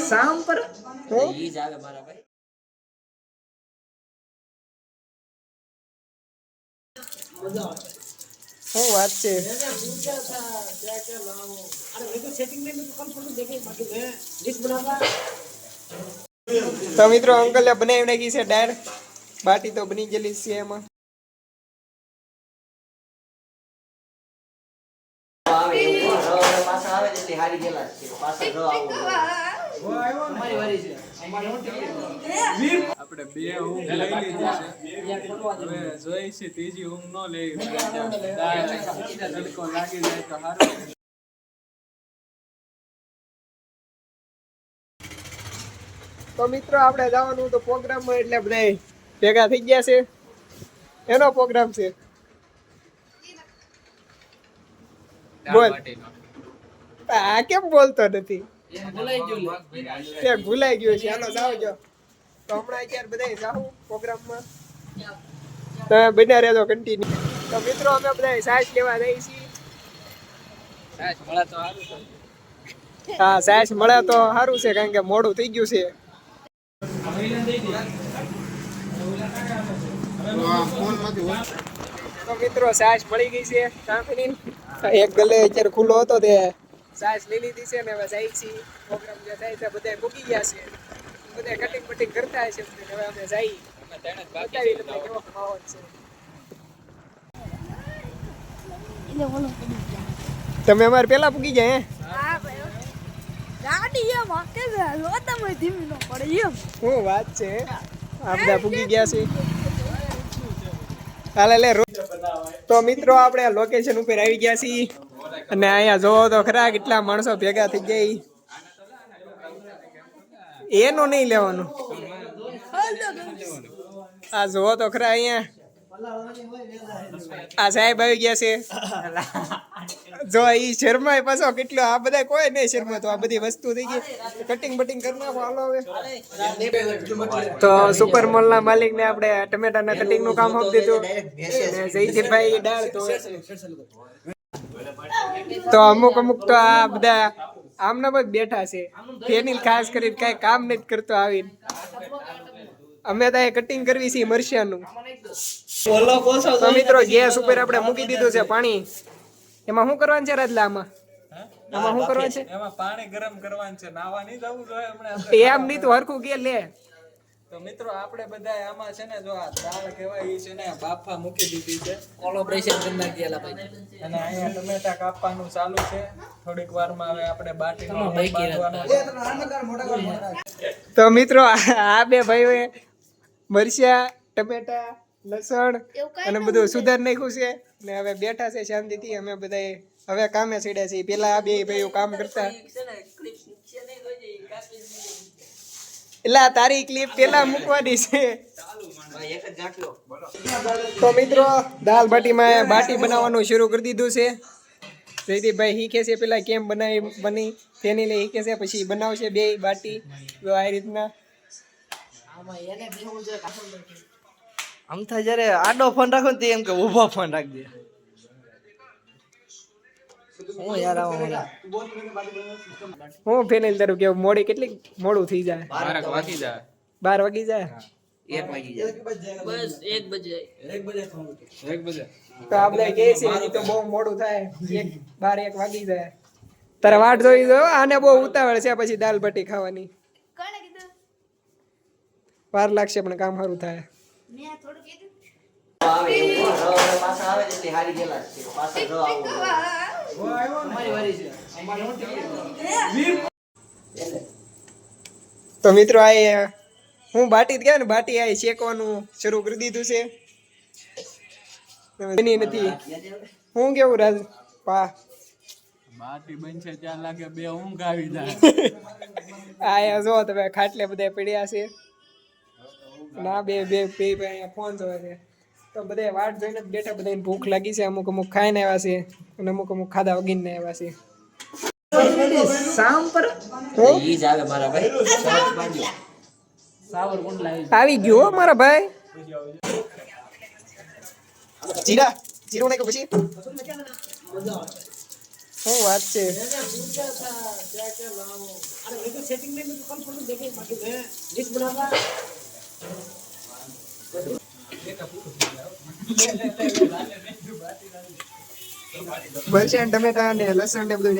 શામ પર શું વાત છે? તો મિત્રો અંકલે બનાવી નાખી છે દાળ બાટી તો બની ગયેલી છે એમાં આપણે બે ઊંઘ લઈ લીધી છે હવે જોઈ છે ત્રીજી ઊંઘ ન લેવી તડકો લાગી જાય તો સારું. તો મિત્રો આપણે જવાનું તો પ્રોગ્રામમાં એટલે બધા ભેગા થઈ ગયા છે એનો પ્રોગ્રામ છે બોલ આ કેમ બોલતો નથી ભૂલાઈ ગયું છે હાલો જાવ જો તો હમણાં અત્યારે બધા જાવ પ્રોગ્રામમાં તમે બન્યા રહેજો કન્ટિન્યુ. તો મિત્રો અમે બધા સાસ લેવા જઈએ છીએ. હા સાસ મળે તો સારું છે કારણ કે મોડું થઈ ગયું છે. તો મિત્રો સાસ મળી ગઈ છે કાંકરી એક ગલે અત્યારે ખુલ્લો હતો તે સાસ લઈ લીધી છે ને હવે જાય છે પ્રોગ્રામ જે થાય છે બધા મૂકી ગયા છે બધા કટિંગ બટિંગ કરતા હશે હવે અમે જઈ બતાવી તમને કેવો માહોલ છે. તમે અમારે પેલા પૂકી જાય શું વાત છે આપણે પૂકી ગયા છે. હાલે લે. તો મિત્રો આપણે લોકેશન ઉપર આવી ગયા છીએ અને અહીંયા જોવો તો ખરા કેટલા માણસો ભેગા થઈ ગયા. એનું નહીં લેવાનું આ જોવો તો ખરા અહીંયા આ સાહેબ આવી ગયા છે જો ઈ શર્મા પાછો કેટલો આ બધા કોઈ નહીં શર્મા તો આ બધી વસ્તુ થઈ ગઈ કટિંગ બટિંગ કરી નાખો હાલો હવે. તો સુપર મોલ ના માલિક ને આપણે ટમેટાના કટિંગ નું કામ આપી દીધું જયદીપભાઈ દાળ તો અમુક તો આ બધા આમના બસ બેઠા છે ફેનિલ ખાસ કરીને કઈ કામ નથી કરતો આવીને અમે તો કટિંગ કરવી છે મરચાનું. તો મિત્રો ગેસ ઉપર આપણે મૂકી દીધું છે પાણી એમાં શું કરવાનું છે રાજલા આમાં શું કરવાનું છે એમાં પાણી ગરમ કરવાનું છે નાવા નહીં જવું જોઈએ હમણાં એમ નહીં તો હરખું કે લે. તો મિત્રો આપણે બધા આમાં છે ને જો આ દાળ કહેવાય ઈ છે ને બાફા મૂકી દીધી છે કોલોબ્રેશન કરી નાખીએલા ભાઈ અને અહીંયા ટમેટા કાપવાનું ચાલુ છે થોડીક વારમાં હવે આપણે બાટીનો બાંધવાનો. તો મિત્રો આ બે ભાઈઓએ મરચા ટમેટા લસણ અને બધું સુધાર નાખ્યું છે ને હવે બેઠા છે શાંતિથી. અમે બધા હવે કામે ચડ્યા છીએ. પેલા આ બે ભાઈઓ કામ કરતા એટલે તારી ક્લિપ પેલા મૂકવાની છે. તો મિત્રો દાલ બાટીમાં બાટી બનાવવાનું શરૂ કરી દીધું છે. જયદીપભાઈ શીખે છે પેલા કેમ બની તેની લઈ શીખે છે પછી બનાવશે બે બાટી તો આ રીતના. આમ થાય જયારે આડો ફોન રાખો ને એમ કે ઊભો ફોન રાખજે. હું યાર હું ફેનિલ તારું કેવું મોડી કેટલી મોડું થઈ જાય 12 વાગી જાય 1 વાગી જાય બસ 1 બજે તો આપણે કહે છે તો બહુ મોડું થાય 12 1 વાગી જાય. તારે વાટ જોઈ દો આને બહુ ઉતાવળ છે પછી દાલ બાટી ખાવાની વાર લાગશે પણ કામ સારું થાય. તો મિત્રો આ હું બાટી ગયા ને બાટી આ શેકવાનું શરૂ કરી દીધું છે નથી હું કેવું રાજ પા બાટી બનશે ત્યાં લાગે બે ઊંઘ આવી જાય. આ જો તમે ખાટલે બધા પડ્યા છે ના બે અહીંયા ફોન જોવે છે તો બધા વાટ જોઈને બેઠા બધાને ભૂખ લાગી છે. અમુક ખાઈને આવ્યા છે અને અમુક ખાધા વગીને આવ્યા છે. શામ પર આવી ગયો મારા ભાઈ જીરું નાખ્યું પછી શું વાત છે મરચાં ટમેટા ને લસણ ને બધું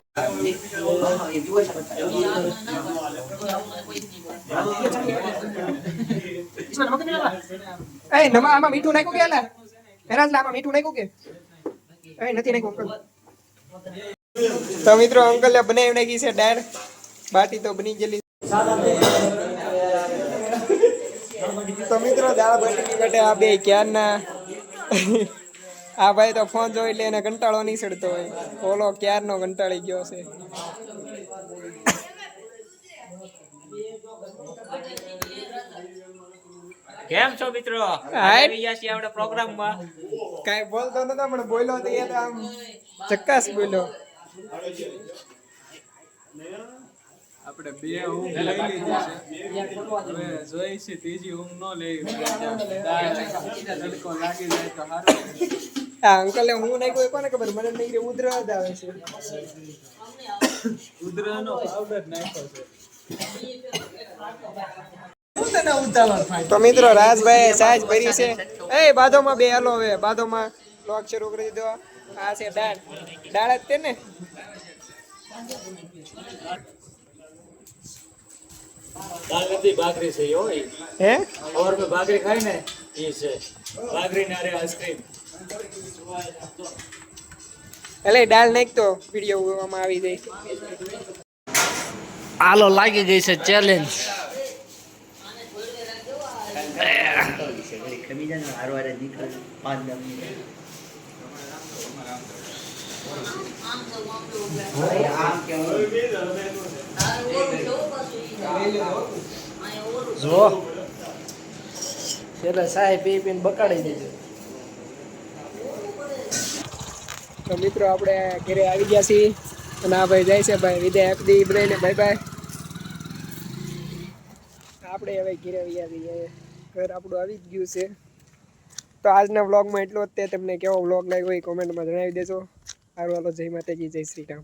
એ નમા આમાં મીઠું નાખ્યું કે એલા એના આમાં મીઠું નાખ્યું કે એ નથી નાખ્યું અંકલ. તો મિત્રો અંકલે બનાવી નાખી છે દાળ બાટી તો બની ગયેલી. તો મિત્રો દાળ બાટી માટે આ બે ક્યારના આ ભાઈ તો ફોન જોઈ એટલે એને કંટાળો નહીં ચડતો હોય, ઓલો ક્યારનો કંટાળી ગયો છે. કેમ છો મિત્રો? હાય. આવી ગયા છીએ આપણે પ્રોગ્રામમાં. કાઈ બોલતો નતો પણ બોલ્યો તો એ તો આમ ચક્કાસ બોલ્યો. આપણે બે ઊંઘ લઈ લીધી છે, હવે જોઈ છે ત્રીજી ઊંઘ ન લેવી તડકો લાગી જાય તો સારું. આ અંકલે હું નાખ્યું કોને ખબર, મને નહીં રે ઉધરા જ આવે છે. ઉધરાનો પાવડર નાખ્યો છે. તો મિત્રો રાજભાઈ સાજ ભરી છે. એ બાધોમાં બે હાલો હવે બાધોમાં લોક શરૂ કરી દીધો. આ છે દાળ, દાળ જ તે ને. દાળ નથી, ભાખરી છે યો. હે ઓર મે ભાખરી ખાઈ ને એ છે ભાખરી ને અરે આઈસ્ક્રીમ. એટલે દાળ નાખ તો વિડીયો આમાં આવી જાય. આલો લાગી ગઈ છે ચેલેન્જ. જો છેલ્લે સાહેબ પી પીને બકાડી દેજો. તો મિત્રો આપણે ઘરે આવી ગયા છીએ અને આ ભાઈ જાય છે ભાઈ વિદાય આપી દઈ બધાને. Bye bye. આપણે હવે ઘરે આવી ગયા છીએ, ઘર આપણું આવી જ ગયું છે. તો આજના વ્લોગમાં એટલું જ તે. તમને કેવો વ્લોગ લાગ્યો એ કોમેન્ટમાં જણાવી દેજો. સારું હાલો, જય માતાજી, જય શ્રી રામ.